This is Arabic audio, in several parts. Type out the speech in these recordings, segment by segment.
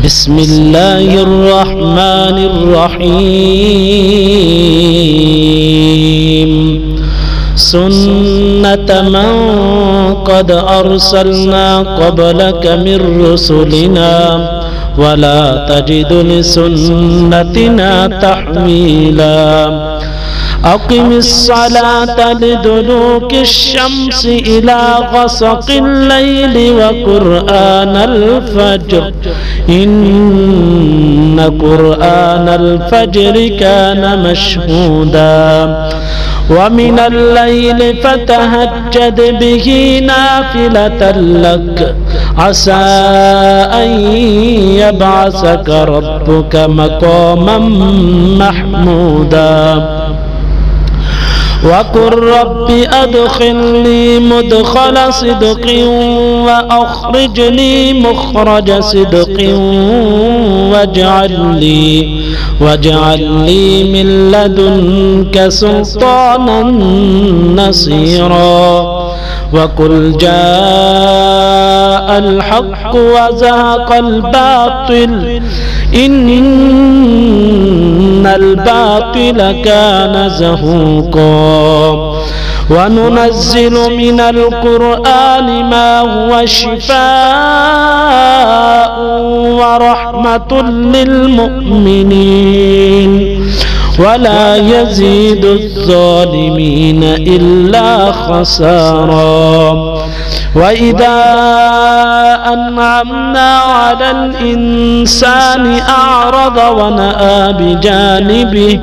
بسم الله الرحمن الرحيم سنة من قد أرسلنا قبلك من رسلنا ولا تجد لسنتنا تحويلا أقم الصلاة لدلوك الشمس إلى غسق الليل وقرآن الفجر إن قرآن الفجر كان مشهودا ومن الليل فتهجد به نافلة لك عسى أن يبعثك ربك مقاما محمودا وقل رب أدخلني مدخل صدق وأخرجني مخرج صدق واجعل لي من لدنك سلطانا نصيرا وقل جاء الحق وزهق الباطل إن الباطل كان زهوقا وننزل من القرآن ما هو شفاء ورحمة للمؤمنين ولا يزيد الظالمين إلا خسارا وإذا أنعمنا على الإنسان أعرض ونأى بجانبه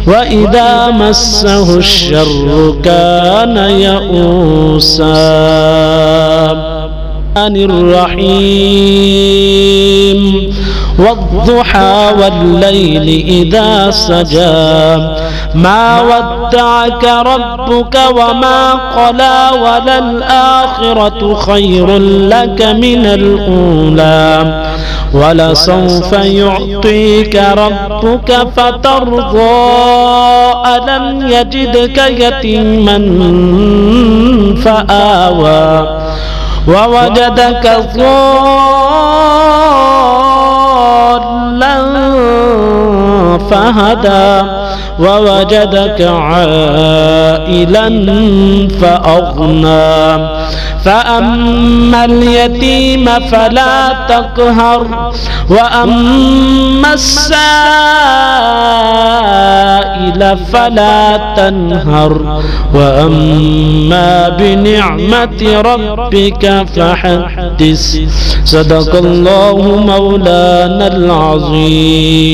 وإذا مسه الشر كان يئوسا الرحيم والضحى والليل إذا سجى ما ودعك ربك وما قلى وللآخرة خير لك من الأولى ولسوف يعطيك ربك فترضى ألم يجدك يتيما فآوى ووجدك ضالا فهدى ووجدك عائلا فأغنى فأما اليتيم فلا تقهر وأما السائل فلا تنهر وأما بنعمة ربك فحدث صدق الله مولانا العظيم.